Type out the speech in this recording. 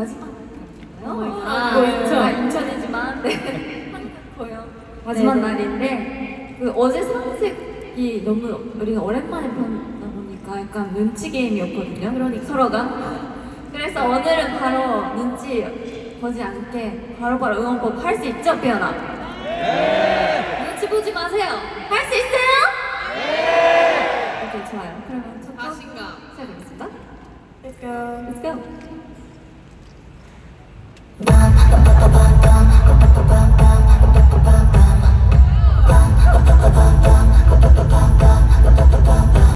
마지막 인천이지만 거요. 마지막 날인데 그 어제 선택이 너무 우리가 오랜만에 보다 보니까 약간 눈치 게임이었거든요. 그러니까 서로가. 그래서 오늘은 바로 눈치 보지 않게 바로바로 응원법 할 수 있죠, 피어나? 눈치 보지 마세요. 할 수 있어요.